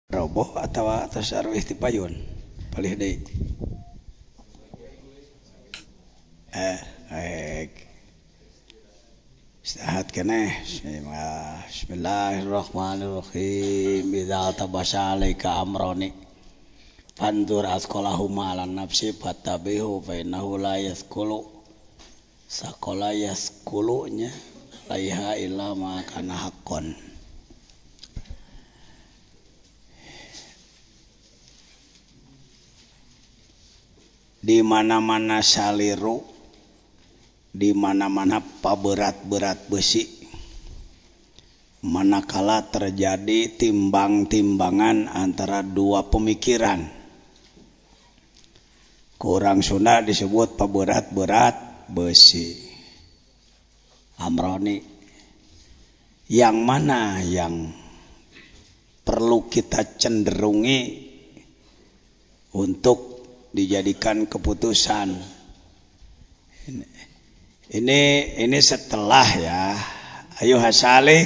roboh atau tasarwih ti payun palih deui baik istirahat keneh bismillahirrahmanirrahim idza tabasha alaika amroni fandur asqalahuma ala nafsi fatabihu fa innahu la yaskulu saqala yaskulunya laiha illa ma kana haqqan. Di mana-mana saliru, di mana-mana paberat-berat besi, manakala terjadi timbang-timbangan antara dua pemikiran, kurang Sunda disebut paberat-berat besi. Amroni, yang mana yang perlu kita cenderungi untuk dijadikan keputusan ini setelah ya ayo hasalik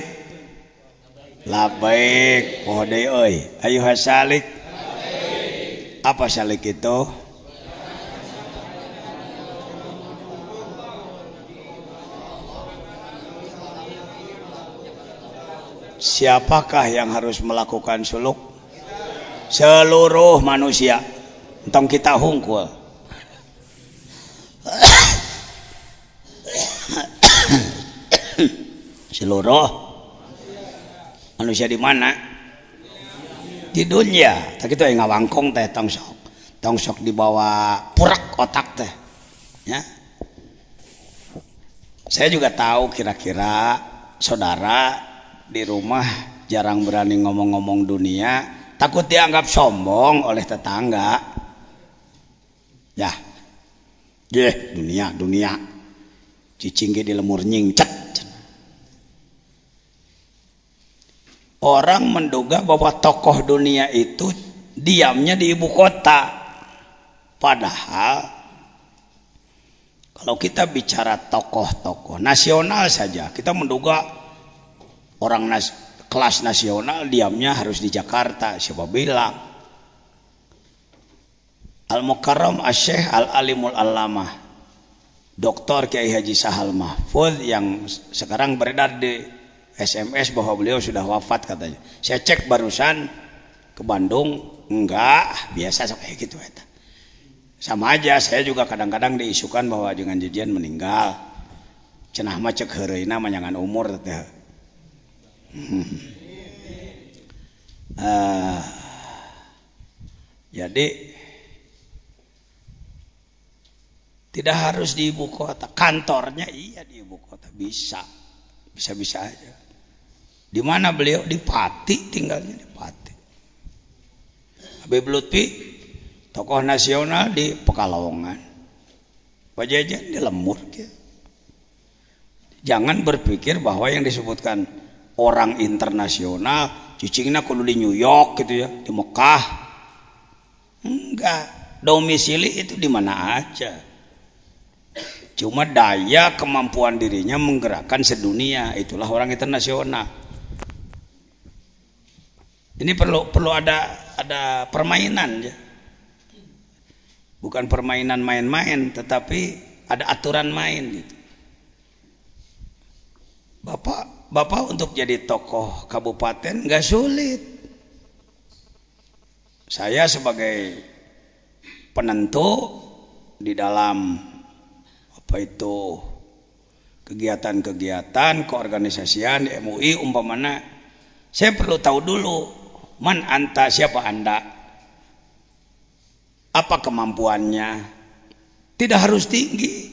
labaik pohode oi ayo hasalik apa salik itu siapakah yang harus melakukan suluk seluruh manusia entong kita hungkul seluruh manusia di mana di dunia tak itu yang ngawangkong teh tong sok dibawa purak otak teh ya saya juga tahu kira-kira saudara di rumah jarang berani ngomong-ngomong dunia takut dianggap sombong oleh tetangga. Ya, dunia, cicing di lemur nyingcet. Orang menduga bahwa tokoh dunia itu diamnya di ibu kota. Padahal kalau kita bicara tokoh-tokoh nasional saja, kita menduga orang kelas nasional diamnya harus di Jakarta. Siapa bilang? Al-Mukarram Asy-Syaikh Al-Alimul Allamah Dr. Kiai Haji Sahal Mahfudz yang sekarang beredar di SMS bahwa beliau sudah wafat katanya. Saya cek barusan ke Bandung, enggak, biasa kayak gitu eta. Sama aja saya juga kadang-kadang diisukan bahwa dengan Jejian meninggal. Cenah mah cek heureuna mah nyangan umur teh. Jadi tidak harus di ibu kota, kantornya iya di ibu kota bisa aja. Di mana beliau di Pati tinggalnya di Pati. Habib Lutfi tokoh nasional di Pekalongan, Pak Jajan di Lemur. Jangan berpikir bahwa yang disebutkan orang internasional, cicingnya kudu di New York gitu ya, di Mekah. Enggak, domisili itu di mana aja. Cuma daya kemampuan dirinya menggerakkan sedunia, itulah orang internasional. Ini perlu ada permainan ya. Bukan permainan main-main, tetapi ada aturan main gitu. Bapak untuk jadi tokoh kabupaten nggak sulit. Saya sebagai penentu di dalam apa itu kegiatan-kegiatan keorganisasian di MUI umpamana saya perlu tahu dulu man anta siapa anda, apa kemampuannya, tidak harus tinggi,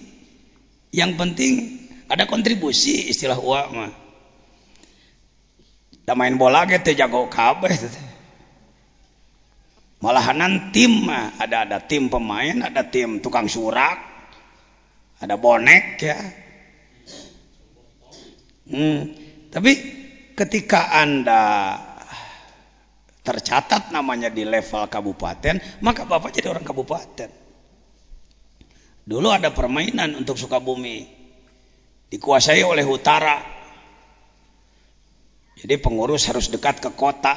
yang penting ada kontribusi istilah uak mah. Da main bola ge teh jago kabeh teh. Malahanan tim mah ada tim pemain, ada tim tukang surak, ada bonek ya. Tapi ketika Anda tercatat namanya di level kabupaten, maka Bapak jadi orang kabupaten. Dulu ada permainan untuk Sukabumi, dikuasai oleh utara. Jadi pengurus harus dekat ke kota.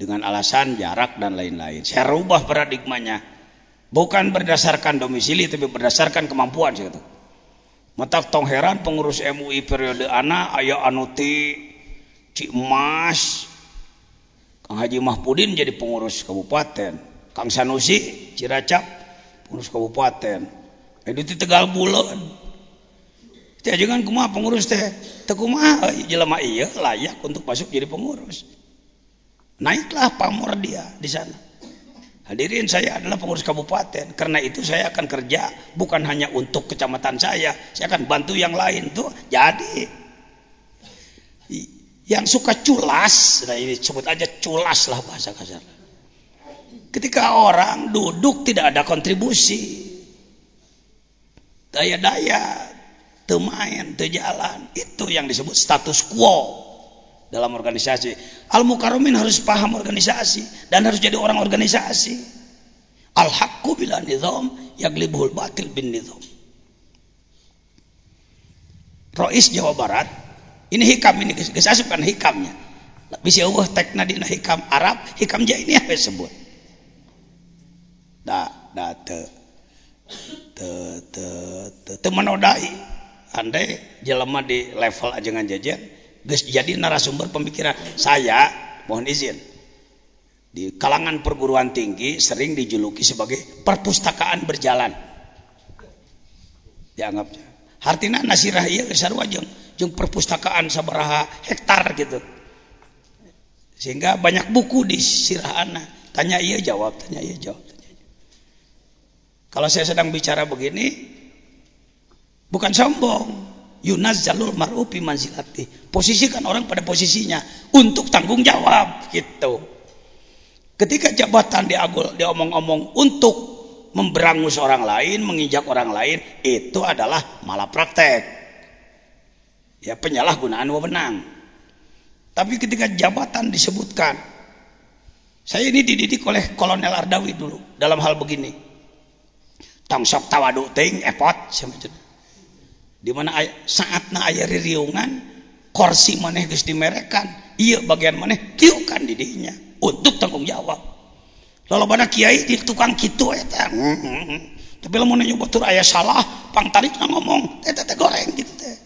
dengan alasan jarak dan lain-lain. Saya rubah paradigmanya, bukan berdasarkan domisili tapi berdasarkan kemampuan. Saya kata, matak tong heran pengurus MUI periode ana aya anu ti Cimas, Kang Haji Mahpudin jadi pengurus kabupaten, Kang Sanusi Ciracap pengurus kabupaten, itu di Tegal Bulan. Teh jangan kumaha pengurus teh, teu kumaha jelema ieu layak untuk masuk jadi pengurus. Naiklah pamor dia di sana. Hadirin, saya adalah pengurus kabupaten. Karena itu saya akan kerja bukan hanya untuk kecamatan saya akan bantu yang lain tuh. Jadi yang suka culas, nah ini sebut aja culas lah bahasa kasar. Ketika orang duduk tidak ada kontribusi, daya-daya, temain, jalan, itu yang disebut status quo dalam organisasi. Al-Mukarramin harus paham organisasi dan harus jadi orang organisasi. Al-haqqu bila nizam yaglibuhul batil bin nizam. Rois Jawa Barat, ini hikam, ini geus asupkan hikamnya. Bisa eueuh tekna dina hikam Arab, hikam Jaini apa disebut. Teu menodai. Andai jelema di level ajengan jajan geus jadi narasumber pemikiran. Saya mohon izin, di kalangan perguruan tinggi sering dijuluki sebagai perpustakaan berjalan. Dianggap hartina nasirah ieu geus sarua jeung perpustakaan sabaraha hektar gitu. Sehingga banyak buku di sirahana. Tanya iya jawab, tanya iya jawab. Kalau saya sedang bicara begini bukan sombong. Yunazzalul mar'u fi manzilati. Posisikan orang pada posisinya untuk tanggung jawab gitu. Ketika jabatan diomong-omong untuk memberangus orang lain, menginjak orang lain, itu adalah malapraktek. Ya, penyalahgunaan wewenang. Tapi ketika jabatan disebutkan, saya ini dididik oleh Kolonel Ardawi dulu dalam hal begini. Tong sok tawadu teuing epot di mana saatna aya ririungan kursi maneh geus dimerekan, ieu bagian maneh kieukan di dinya untuk tanggung jawab. Lolobana kiai di tukang kitu eta. Tapi lamun nyoba tur aya salah, pangtarikna ngomong eta teh goreng gitu teh.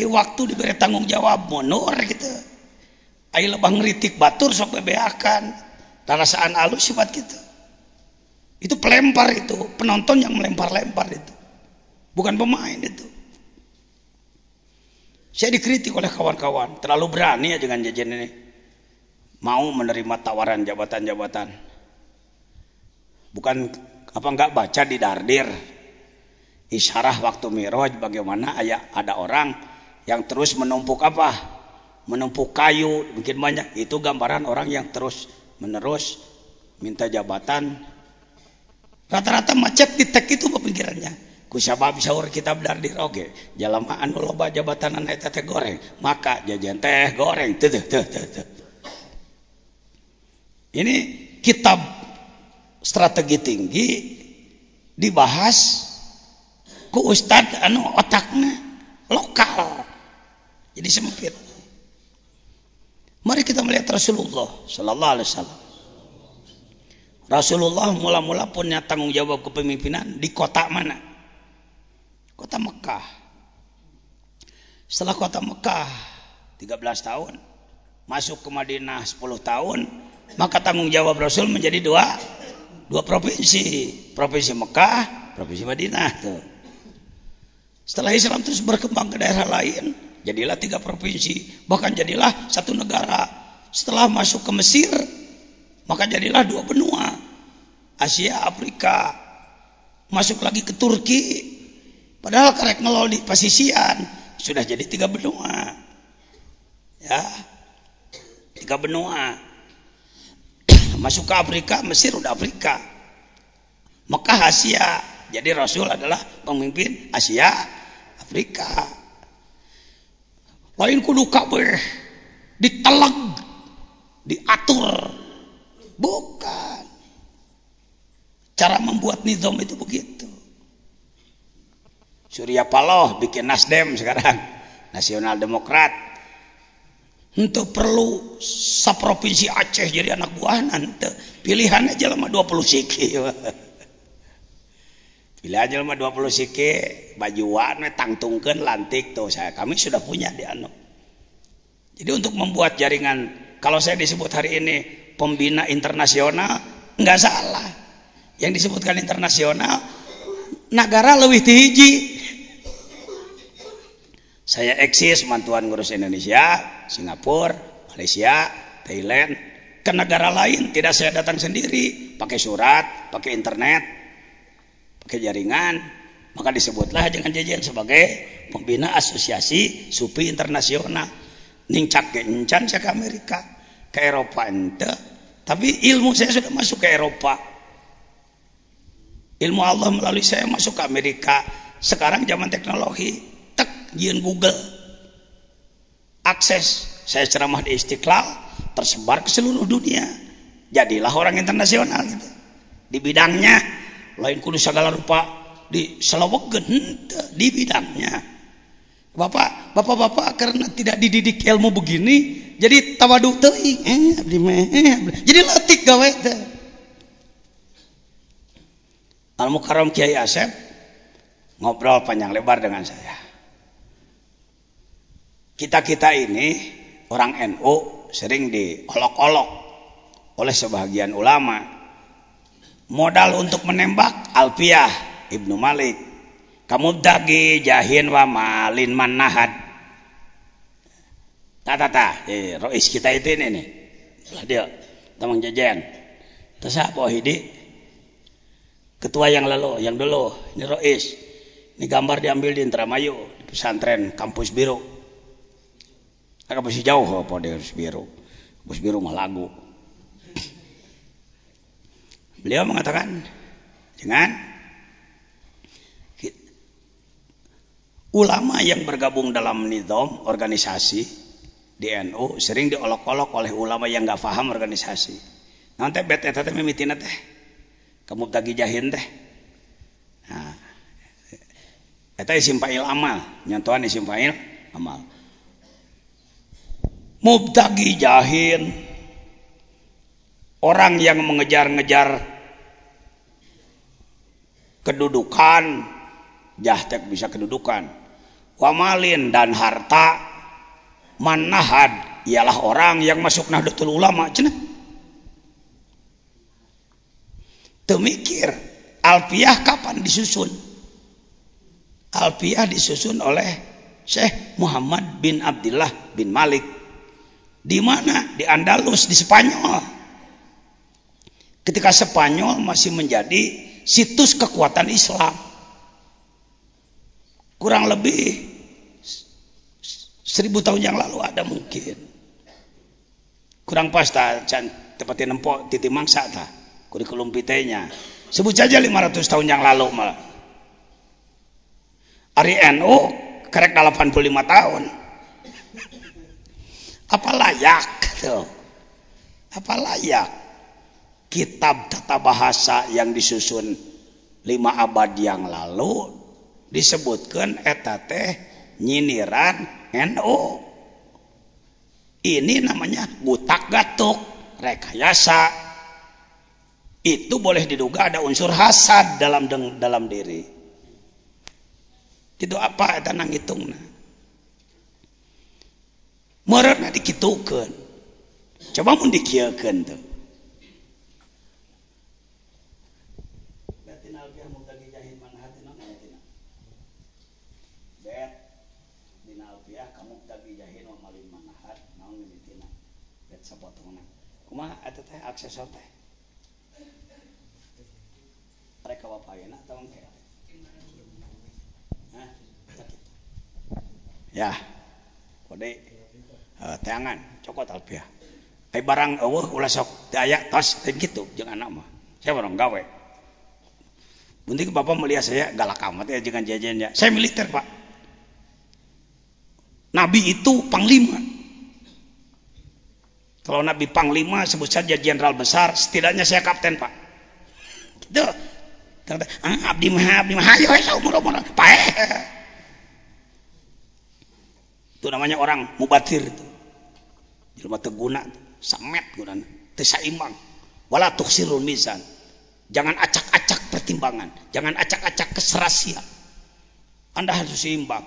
Ayo waktu diberi tanggung jawab mundur gitu. Ayo lebah ngeritik batur sok bebeakan. Rasaan alus sifat gitu. Itu pelempar itu, penonton yang melempar-lempar itu. Bukan pemain itu. Saya dikritik oleh kawan-kawan, terlalu berani ya dengan jajan ini. Mau menerima tawaran jabatan-jabatan. Bukan apa enggak baca di Dardir. Isyarah waktu Mi'raj bagaimana ada orang yang terus menumpuk apa? Menumpuk kayu, mungkin banyak. Itu gambaran orang yang terus menerus minta jabatan. Rata-rata macet di tek itu pemikirannya. Kusabab saur kitab Dardir oge, jalema anu loba jabatan eta teh goreng, maka jajan teh goreng. Teu. Ini kitab strategi tinggi dibahas ku ustad anu otakna lokal. Jadi sempit. Mari kita melihat Rasulullah sallallahu alaihi wasallam. Rasulullah mula-mula punya tanggung jawab kepemimpinan di kota mana? Kota Mekah. Setelah kota Mekah 13 tahun, masuk ke Madinah 10 tahun, maka tanggung jawab Rasul menjadi dua provinsi, provinsi Mekah, provinsi Madinah tuh. Setelah Islam terus berkembang ke daerah lain, jadilah 3 provinsi, bahkan jadilah 1 negara. Setelah masuk ke Mesir, maka jadilah 2 benua, Asia, Afrika. Masuk lagi ke Turki, padahal karek ngelol di pasisian, sudah jadi 3 benua. Ya, 3 benua. Masuk ke Afrika, Mesir udah Afrika. Mekah Asia. Jadi Rasul adalah pemimpin Asia, Afrika. Lain kudu kabeh diteleg, diatur. Bukan. Cara membuat nizam itu begitu. Surya Paloh bikin Nasdem sekarang, Nasional Demokrat. Henteu perlu saprovinsi Aceh jadi anak buahan henteu. Pilihan aja lama 20 siki. Pilih aja lama 20 siki, bajuan we tangtungkeun lantik tuh saya. Kami sudah punya di anu. Jadi untuk membuat jaringan, kalau saya disebut hari ini pembina internasional, enggak salah. Yang disebutkan internasional negara leuwih ti hiji. Saya eksis mantuan ngurus Indonesia, Singapura, Malaysia, Thailand, ke negara lain tidak saya datang sendiri, pakai surat, pakai internet, pakai jaringan, maka disebutlah jangan jajan sebagai pembina asosiasi SUPI internasional. Ning cak ge encan saya ke Amerika, ke Eropa ente, tapi ilmu saya sudah masuk ke Eropa. Ilmu Allah melalui saya masuk ke Amerika. Sekarang zaman teknologi, jieun Google akses, saya ceramah di Istiqlal tersebar ke seluruh dunia, jadilah orang internasional gitu di bidangnya, lain kudu segala rupa di selewegeun di bidangnya. Bapak karena tidak dididik ilmu begini jadi tawadu teuing, jadi letik gawe teh. Al Mukarram Kiai Asep ngobrol panjang lebar dengan saya. Kita ini orang NU sering diolok-olok oleh sebagian ulama. Modal untuk menembak Alfiyah Ibnu Malik, kamu dagi jahin wa malin manahad. Rois kita itu ini nih. Lah dia tamang jajan. Terus apa hidi? Ketua yang dulu, ini Rois. Ini gambar diambil di Indramayu, di pesantren Kampus Biru. Agak masih jauh apa dari Kampus Biru mah lagu. Beliau mengatakan, jangan ulama yang bergabung dalam nizam organisasi di NU sering diolok-olok oleh ulama yang nggak paham organisasi. Nanti bete teh mimitina teh, kamu tagi jahin teh. Nah, eta isim fa'il amal, nyantuan isim fa'il amal. Mubtagi jahin, orang yang mengejar-ngejar kedudukan, jahtek bisa kedudukan, wamalin dan harta, manahad ialah orang yang masuk Nahdlatul Ulama cenah. Teu mikir Alfiyah kapan disusun. Alfiyah disusun oleh Syekh Muhammad bin Abdullah bin Malik. Di mana? Di Andalus, di Spanyol. Ketika Spanyol masih menjadi situs kekuatan Islam. Kurang lebih 1000 tahun yang lalu ada mungkin. Kurang pas tepati nempok titi mangsa ta kurikulum pitenya. Sebut saja 500 tahun yang lalu malah. Ari NU kerek 85 tahun. Apa layak kitab tata bahasa yang disusun 5 abad yang lalu disebutkan eta teh nyiniran NU. Ini namanya butak gatuk, rekayasa. Itu boleh diduga ada unsur hasad dalam diri. Itu apa eta nangitungna? Mereka dikitukan, coba mun dikieukeun tuh. Batin alfiah mubtagi jahin manhatina ayatina. Bet din alfiah kamu mubtagi jahin wa malin manhat naon mimitina. Bet sapotongna. Kumaha eta teh aksesor teh? Mereka wapayeuna tahu engke. Hah? Ya. Kode teangan cokot alfiah ai barang eueuh ulah sok teu aya tos teh kitu jeung anak mah saya barang gawe penting bapak melihat saya galak amat ya jangan jajannya saya militer pak. Nabi itu panglima, kalau Nabi panglima sebut saja jenderal besar, setidaknya saya kapten pak gitu. Abdi mah ayo umur pae. Itu namanya orang mubatir itu. jelema teu guna samet gunana teu saimbang wala tukhsirul mizan jangan acak-acak pertimbangan jangan acak-acak keserasian Anda harus seimbang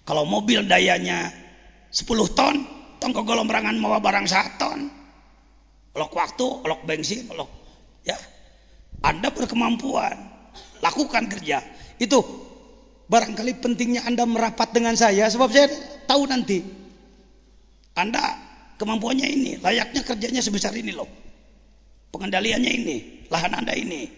kalau mobil dayanya 10 ton tong kegolomrangan mawa barang 1 ton olok waktu olok bensin olok ya Anda berkemampuan lakukan kerja itu barangkali pentingnya Anda merapat dengan saya sebab saya tahu nanti Anda kemampuannya ini layaknya kerjanya sebesar ini loh pengendaliannya ini lahan Anda ini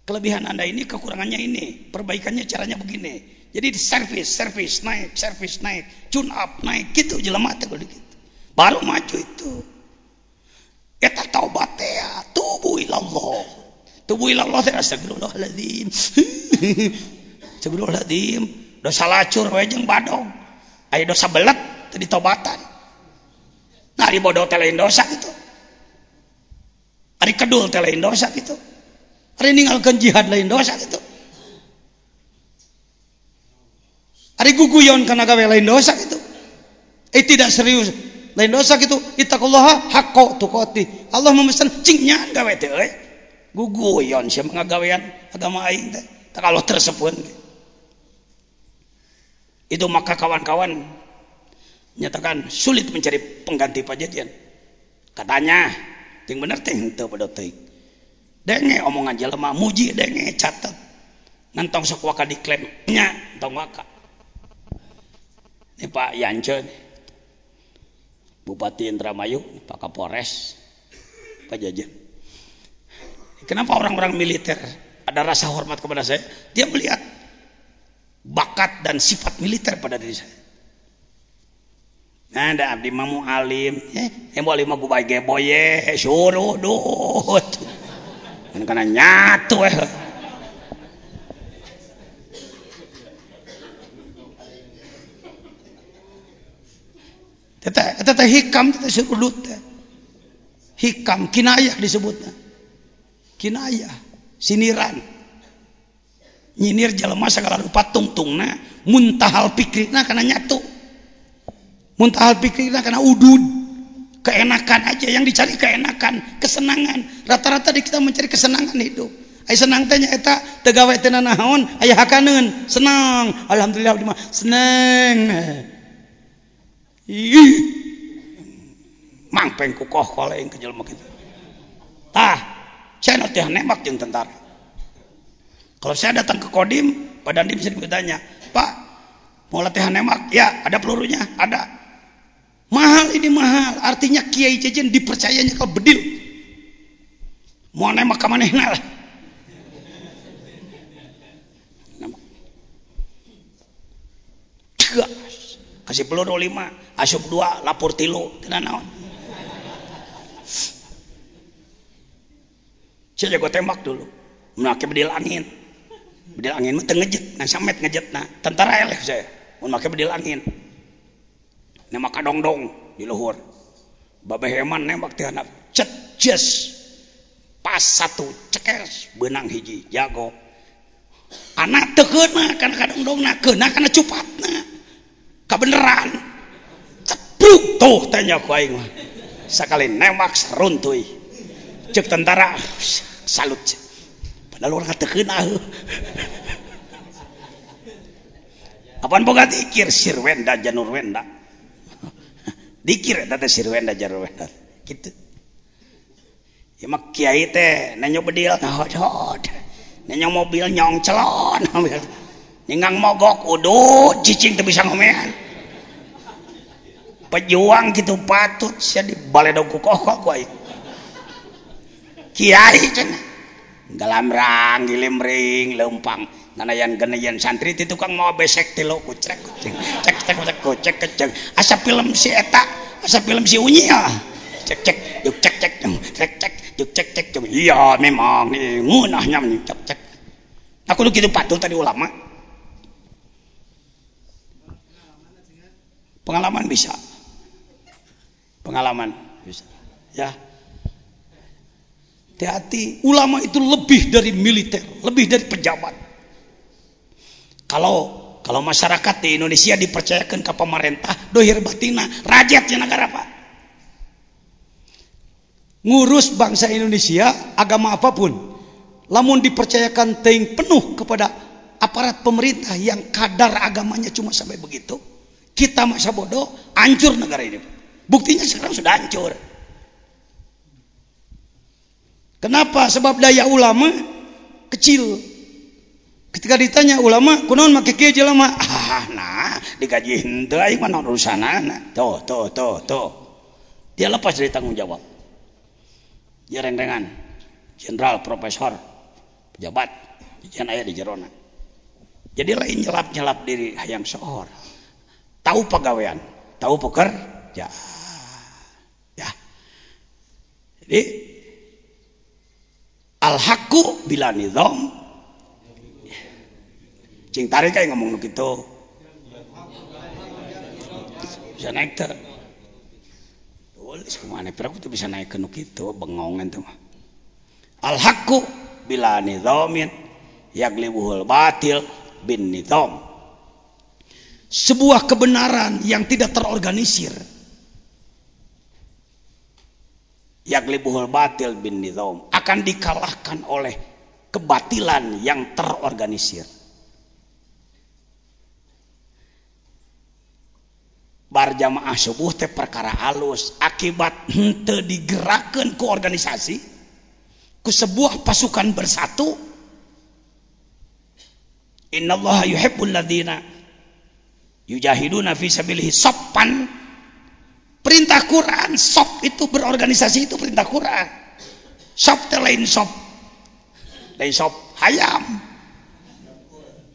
kelebihan Anda ini kekurangannya ini perbaikannya caranya begini jadi servis naik tune up naik gitu jelema teh gitu baru maju itu eta taubat teh tubuh ilallah teh astagfirullahaladzim astagfirullahaladzim dosa lacur we jeung badog aya dosa belet teh ditobatan nah di bodoh teh lain dosa gitu ari kedul teh lain dosa gitu ari ninggalkeun jihad lain dosa gitu ari guguyon kana gawe lain dosa gitu tidak serius lain dosa gitu ittaqullaha haqqa tuqatih Allah memesan cing nyan gawe teh guguyon sia ngagawean agama aing teh tah kalau tersepeun itu maka kawan-kawan nyatakan sulit mencari pengganti pajajian katanya yang bener teh henteu pada teuing denge omongan jelema muji denge catet ngantong sok waka diklaim nya tong waka ini Pak Yance Bupati Indramayu Pak Kapolres pajajian kenapa orang-orang militer ada rasa hormat kepada saya dia melihat bakat dan sifat militer pada diri saya nah ada abdi mamu alim mau alim aku bagi boye suruh dut karena nyatu teteh hikam teteh suruh dut hikam kinayah disebutnya kinayah siniran nyinir jelema segala rupa tungtungna muntahal pikrina karena nyatu muntahal pikrina karena udud keenakan aja yang dicari keenakan kesenangan rata-rata di kita mencari kesenangan hidup aya senang teh eta teu gawe teh naon aya hakaneun senang alhamdulillah senang ih mangpeng ku koh koleng ke jelema kitu tah saya teh nembak jeung tentara kalau saya datang ke Kodim Pak Dandim bisa ditanya Pak mau latihan nembak ya ada pelurunya ada mahal ini mahal artinya Kiai Jejen dipercayanya kalau bedil mau nembak ke manehna lah kasih peluru 5 asup 2 lapor 3 kena naon saya jago tembak dulu memakai bedil angin mah tengejet ngan samet ngejet nah tentara eleh saya memakai bedil angin nembak kadongdong di luhur babeh eman nembak teh anak cet jes pas 1 cekes benang hiji jago anak teu keuna kana kadongdongna keuna kana cupatna kabeneran cepluk tuh tanya ku aing mah sakali nembak saruntuy cek tentara salut padahal urang teu keuna apaan boga dikir sirwenda janurwenda dikir eta teh sirwenda janurwenda kitu ya mah kiai teh nanya bedil ngahodhod nanya mobil nyong celon ningang mogok udut cicing teu bisa ngomean pejuang gitu patut sia dibaledog ku kokok ku aing kiai cenah galamrang gilimring leumpang nanayan geneyan santri ti tukang mau besek ti lo kucek kucing cek keceng asa film si eta asa film si Unyi ya cek yuk cek iya memang ngunahnya cek aku lu kitu patut tadi ulama pengalaman bisa ya hati-hati ulama itu lebih dari militer lebih dari pejabat kalau masyarakat di Indonesia dipercayakan ke pemerintah dohir batina rajatnya negara Pak ngurus bangsa Indonesia, agama apapun, lamun dipercayakan teuing penuh kepada aparat pemerintah yang kadar agamanya cuma sampai begitu, kita masa bodoh, hancur negara ini. Buktinya sekarang sudah hancur. Kenapa? Sebab daya ulama kecil. Ketika ditanya ulama, kunaon make kieu jelema? Nah, digaji henteu aing mah urusanana. Tuh. Dia lepas dari tanggung jawab. Dia reng-rengan, jenderal, profesor, pejabat, jangan aya di jerona. Jadi lain nyelap diri hayang sohor. Tahu pegawaian, tahu pekerja. Ya. Jadi al-haqqu bila nizam. Cing tarik kayak ngomong gitu. Bisa naik tuh. Boleh kemana? Peraku tuh bisa naik ke gitu, bengongan tuh. Al-haqqu bila nizamin yaglibuhul batil bin nizam. Sebuah kebenaran yang tidak terorganisir. Yaglibuhul batil bin nizam akan dikalahkan oleh kebatilan yang terorganisir. Bar jamaah subuh teh perkara halus akibat henteu digerakkeun ku organisasi, ku sebuah pasukan bersatu. Innallaha yuhibbul ladzina yujahiduna fi sabilihi saffan. Perintah Quran, sop itu berorganisasi, itu perintah Quran. Sop teh lain sop hayam,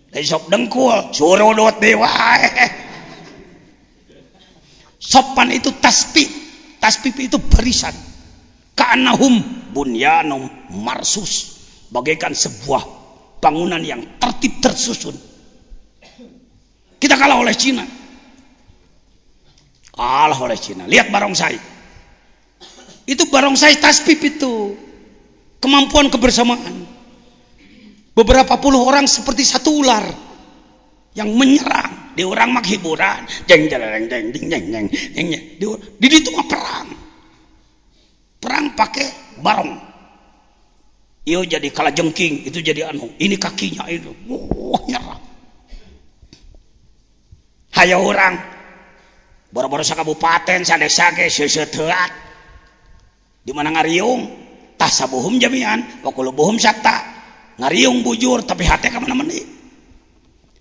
lain sop dengkul, surudut dewa. Sopan itu tasbih itu barisan. Ka'annahum bunyanum marsus, bagaikan sebuah bangunan yang tertib tersusun. Kita kalah oleh Cina. Lihat barongsai. Itu barongsai tasbih itu. Kemampuan kebersamaan. Beberapa puluh orang seperti satu ular yang menyerang. Di orang mak hiburan, jeng. Di itu mah perang pakai barong. Iyo jadi kalajengking, itu jadi anu, ini kakinya itu, nyerang. Hayo orang, boro-boro sakabupaten, sadesa ge seuseuteuat, di mana ngariung, tah sabuhum jamian, wakulubuhum sakta, ngariung bujur, tapi hati kemana-mana.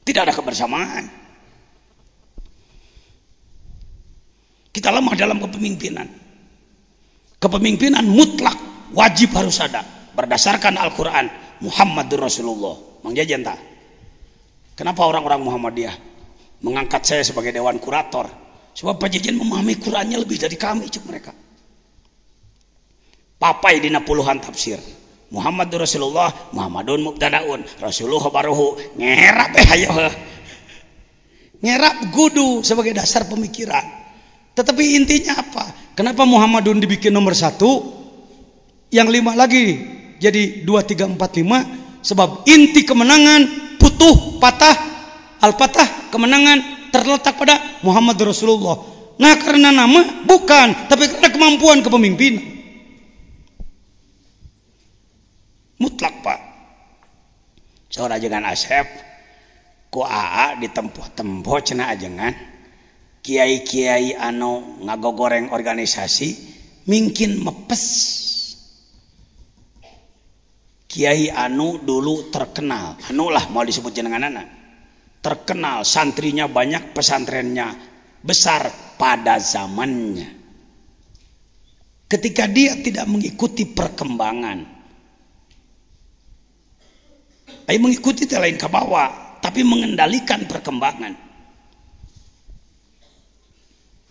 Tidak ada kebersamaan. Kita lemah dalam kepemimpinan. Kepemimpinan mutlak wajib harus ada berdasarkan Al-Quran. Muhammadur Rasulullah. Mang Jajan tak? Kenapa orang-orang Muhammadiyah mengangkat saya sebagai dewan kurator? Sebab Pak Jajan memahami Qurannya lebih dari kami, cuk mereka. Papai dina puluhan tafsir. Muhammadur Rasulullah, Muhammadun mubtadaun, Rasulullah baruhu, ngerap hayo. Ngerap gudu sebagai dasar pemikiran. Tetapi intinya apa? Kenapa Muhammadun dibikin nomor 1, yang 5 lagi jadi 2, 3, 4, 5? Sebab inti kemenangan patah al-patah kemenangan terletak pada Muhammad Rasulullah. Nah karena nama bukan, tapi karena kemampuan kepemimpinan mutlak pak. Seorang ajengan Asep ku AA ditempuh-tempuh cenah ajengan kiai-kiai anu ngagogoreng organisasi mungkin mepes. Kiai anu dulu terkenal, anu lah mau disebut jenenganana, terkenal, santrinya banyak, pesantrennya besar pada zamannya. Ketika dia tidak mengikuti perkembangan, mengikuti lain ke bawah, tapi mengendalikan perkembangan.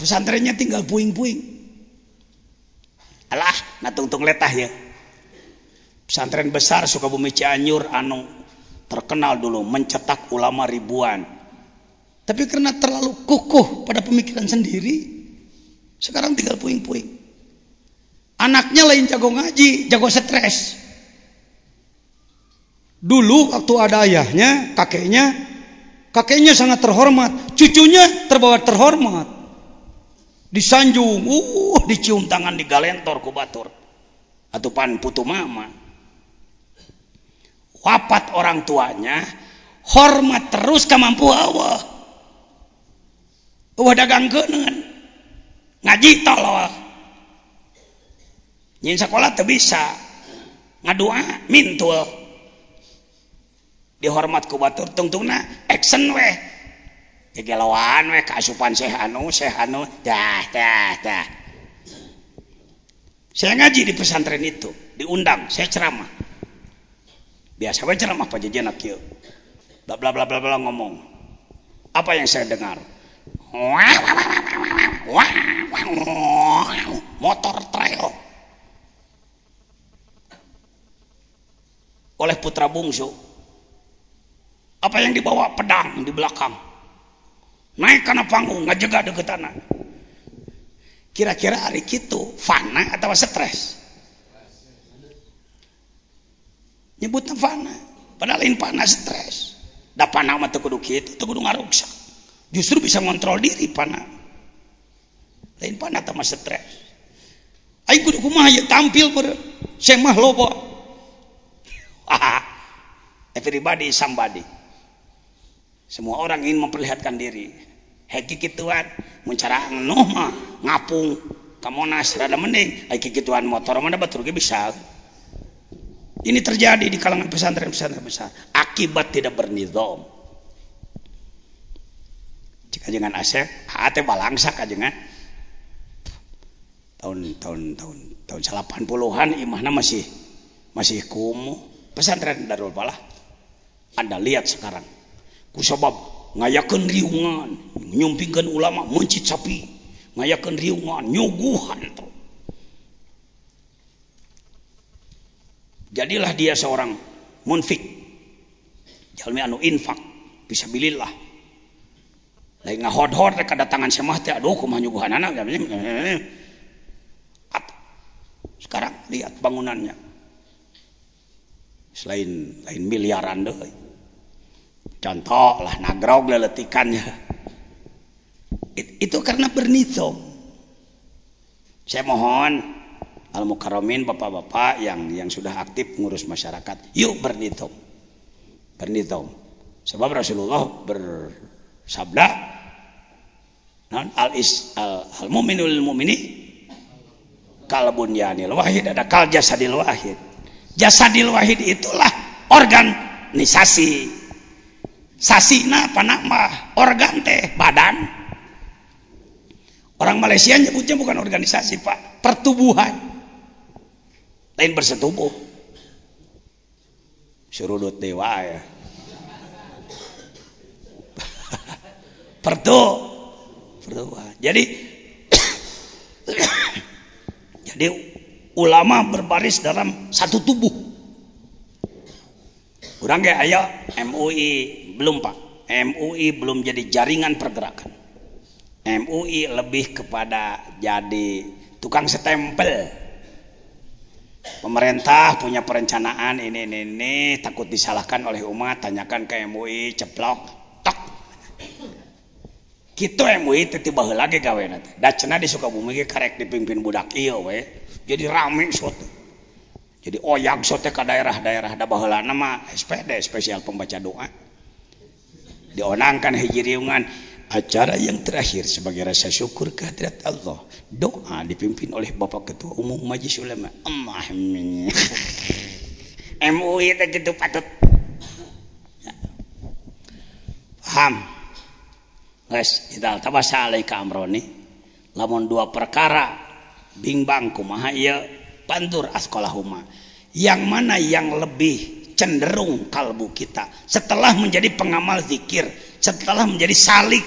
Pesantrennya tinggal puing-puing. Alah, natung-tung letah ya. Pesantren besar Sukabumi Cianjur anu terkenal dulu mencetak ulama ribuan. Tapi karena terlalu kukuh pada pemikiran sendiri, sekarang tinggal puing-puing. Anaknya lain jago ngaji, jago stres. Dulu waktu ada ayahnya, kakeknya sangat terhormat, cucunya terbawa terhormat. Disanjung, dicium tangan, digalentor ku batur. atupan putu mama. Wafat orang tuanya, hormat terus kamampu Allah. Dagang keuneun. Ngaji tolol. Nyin sekolah teu bisa. Ngadua mintul. Dihormat ku batur tungtungna action weh. Kegelauan weh kaasupan Syekh anu dah. Saya ngaji di pesantren itu, diundang, saya ceramah. Biasa we ceramah pajajanak kieu. Bla bla bla bla ngomong. Apa yang saya dengar? Motor trail oleh putra bungsu. Apa yang dibawa? Pedang di belakang. Naik karena panggung ngajaga deketanna. Kira-kira hari kitu fana atau stres? Nyebutnya fana, padahal lain fana stres. Da fana mah teu kudu kitu, teu kudu ngaruksa. Justru bisa ngontrol diri fana. Lain fana teh mah stres. Aing kudu kumaha ye tampil beureum. Semah loba. Everybody is somebody. Semua orang ingin memperlihatkan diri. Heki kituan mencara nuh mah ngapung ka Monas rada mending. Heki kituan motor mah batur ge bisa. Ini terjadi di kalangan pesantren-pesantren besar. Akibat tidak bernizam. Cik ajengan Asep, teh balangsa kajengan. Tahun 80-an imahna masih kumuh. Pesantren Darul Falah. Anda lihat sekarang. Kusabab ngayakeun riungan, nyumpingkeun ulama mencit sapi, ngayakeun riungan, nyuguhan tuh. Jadilah dia seorang munfik. Jalmi anu infak fisabilillah. Lain ngahod-hod rek kedatangan semah teh aduh kumaha nyuguhanana. Sekarang lihat bangunannya. Selain lain miliaran deui. Contoh lah nagrog leletikannya. Itu karena bernizam. Saya mohon al-mukarramin bapak-bapak yang sudah aktif ngurus masyarakat, yuk bernizam. Sebab Rasulullah bersabda, al-mu'minul mu'mini kal bunyanil wahid, ada kal jasadil wahid. Jasadil wahid itulah organisasi. Sasina apa nama? Organ teh badan. Orang Malaysia nyebutnya bukan organisasi pak, pertubuhan. Lain bersetubuh. Surudut dewa ya. Pertubuhan. Jadi ulama berbaris dalam satu tubuh. Urang ge aya MUI belum pak. MUI belum jadi jaringan pergerakan. MUI lebih kepada jadi tukang stempel. Pemerintah punya perencanaan ini takut disalahkan oleh umat, tanyakan ke MUI ceplok tok. Kitu MUI teh tiba heula ge gawena teh. Da cenah di Sukabumi ge karek dipimpin budak ieu we. Jadi rame sote. Jadi oyak sote ke daerah-daerah da baheulana mah SPD spesial pembaca doa. Dionangkan hiji riungan acara yang terakhir sebagai rasa syukur kehadirat Allah. Doa dipimpin oleh Bapak Ketua Umum Majelis Ulama. Amin. MUI teh kitu patut. Paham? Guys, idal tabasa alaika amroni. Lamun dua perkara bimbang kumaha ieu pandur asqalahuma. Yang mana yang lebih cenderung kalbu kita setelah menjadi pengamal zikir, setelah menjadi salik